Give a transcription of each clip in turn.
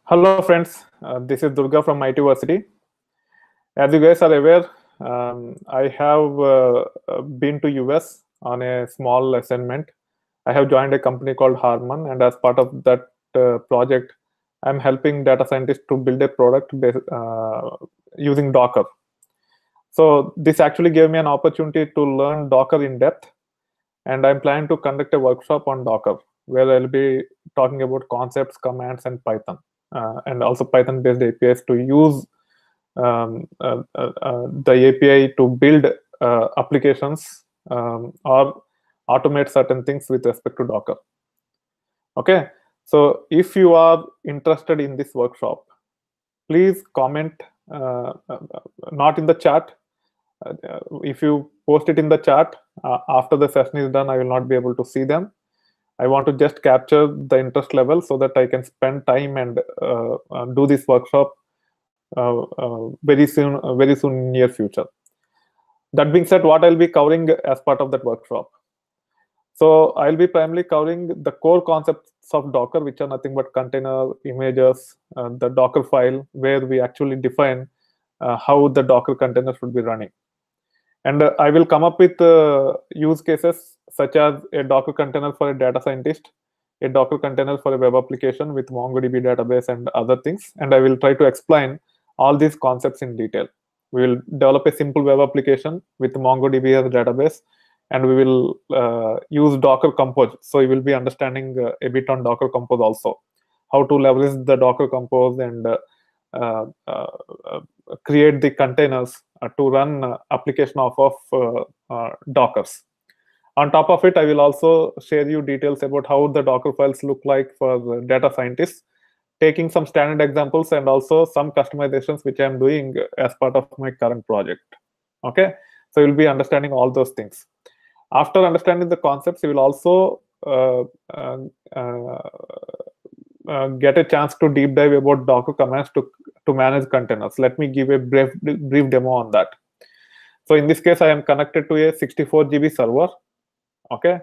Hello friends, this is Durga from ITversity. As you guys are aware, I have been to US on a small assignment. I have joined a company called Harman, and as part of that project, I'm helping data scientists to build a product using Docker. So this actually gave me an opportunity to learn Docker in depth, and I'm planning to conduct a workshop on Docker where I'll be talking about concepts, commands, and Python, and also Python-based APIs to use the API to build applications or automate certain things with respect to Docker. Okay, so if you are interested in this workshop, please comment, not in the chat. If you post it in the chat after the session is done, I will not be able to see them. I want to just capture the interest level so that I can spend time and do this workshop very soon in near future. That being said, what I'll be covering as part of that workshop. So I'll be primarily covering the core concepts of Docker, which are nothing but container, images, the Docker file, where we actually define how the Docker container should be running. And I will come up with use cases such as a Docker container for a data scientist, a Docker container for a web application with MongoDB database and other things. And I will try to explain all these concepts in detail. We will develop a simple web application with MongoDB as a database, and we will use Docker Compose. So you will be understanding a bit on Docker Compose also, how to leverage the Docker Compose and create the containers to run application off of Dockers. On top of it, I will also share you details about how the Docker files look like for data scientists, taking some standard examples and also some customizations which I'm doing as part of my current project. Okay, so you'll be understanding all those things. After understanding the concepts, you will also get a chance to deep dive about Docker commands to manage containers. Let me give a brief demo on that. So in this case, I am connected to a 64 GB server, okay,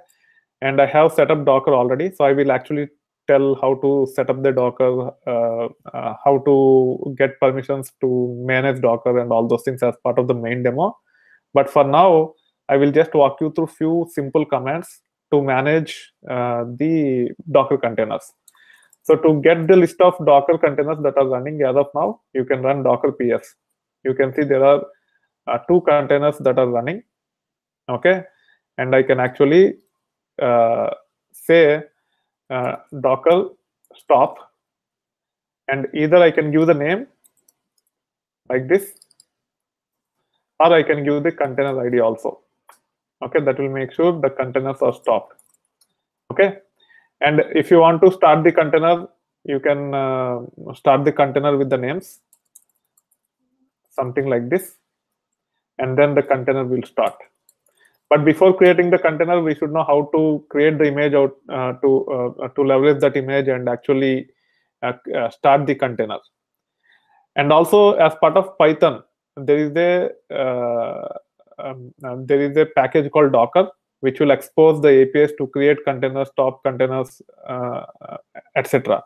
and I have set up Docker already. So I will actually tell how to set up the Docker, how to get permissions to manage Docker and all those things as part of the main demo. But for now, I will just walk you through few simple commands to manage the Docker containers. So to get the list of Docker containers that are running as of now, you can run Docker PS. You can see there are 2 containers that are running, okay? And I can actually say Docker stop, and either I can give the name like this, or I can give the container ID also. Okay, that will make sure the containers are stopped. Okay, and if you want to start the container, you can start the container with the names, something like this, and then the container will start. But before creating the container, we should know how to create the image out to leverage that image and actually start the container. And also, as part of Python, there is a package called Docker, which will expose the APIs to create containers, stop containers, etc.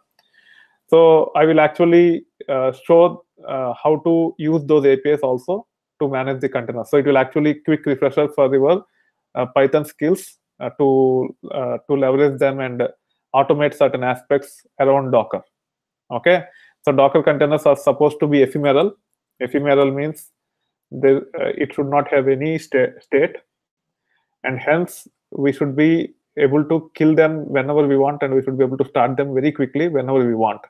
So I will actually show how to use those APIs also to manage the containers. So it will actually quick refresher for your Python skills to leverage them and automate certain aspects around Docker. Okay, so Docker containers are supposed to be ephemeral. Ephemeral means it should not have any state, and hence we should be able to kill them whenever we want, and we should be able to start them very quickly whenever we want.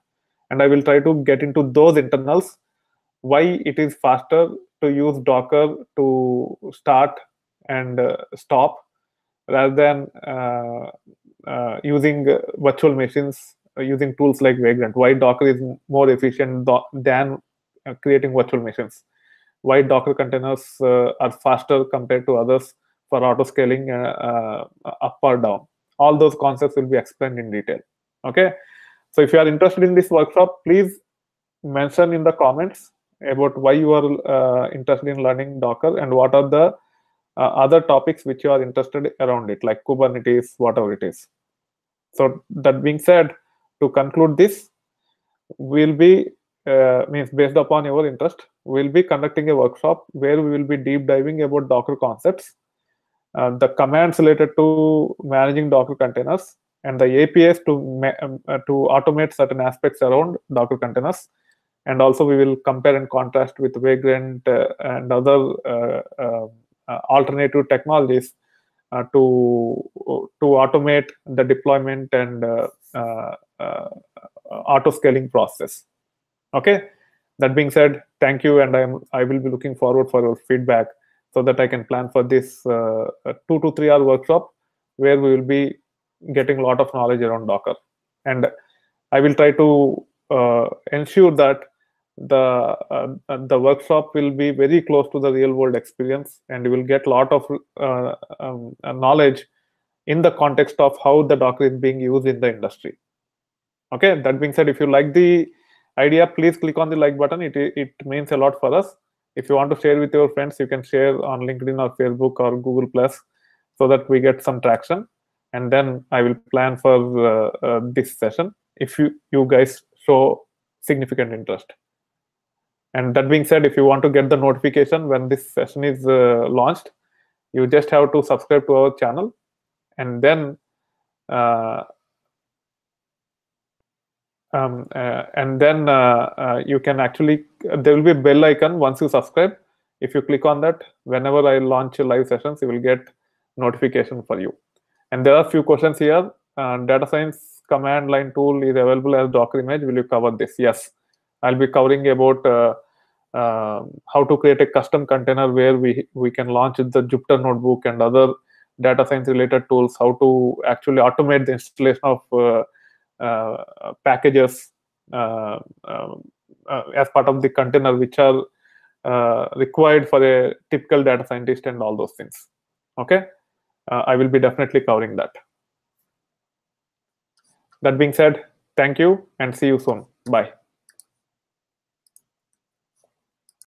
And I will try to get into those internals, why it is faster to use Docker to start and stop rather than using virtual machines, using tools like Vagrant. Why Docker is more efficient than creating virtual machines. Why Docker containers are faster compared to others for auto scaling up or down. All those concepts will be explained in detail. Okay, so if you are interested in this workshop, please mention in the comments about why you are interested in learning Docker and what are the other topics which you are interested around it, like Kubernetes, whatever it is. So that being said, to conclude this, we'll be means based upon your interest, we'll be conducting a workshop where we will be deep diving about Docker concepts, the commands related to managing Docker containers, and the APIs to automate certain aspects around Docker containers. And also we will compare and contrast with Vagrant and other alternative technologies to automate the deployment and auto scaling process. Okay. That being said, thank you, and I will be looking forward for your feedback so that I can plan for this 2 to 3 hour workshop where we will be getting a lot of knowledge around Docker. And I will try to ensure that the workshop will be very close to the real world experience, and you will get a lot of knowledge in the context of how the Docker is being used in the industry. Okay, that being said, if you like the idea, please click on the like button. It means a lot for us. If you want to share with your friends, you can share on LinkedIn or Facebook or Google Plus so that we get some traction. And then I will plan for this session if you guys show significant interest. And that being said, if you want to get the notification when this session is launched, you just have to subscribe to our channel, and then you can actually, there will be a bell icon once you subscribe. If you click on that, whenever I launch live sessions, you will get notification for you. And there are a few questions here. Data science command line tool is available as Docker image. Will you cover this? Yes, I'll be covering about how to create a custom container where we can launch the Jupyter notebook and other data science related tools, how to actually automate the installation of packages as part of the container, which are required for a typical data scientist and all those things. Okay, I will be definitely covering that. That being said, thank you and see you soon. Bye.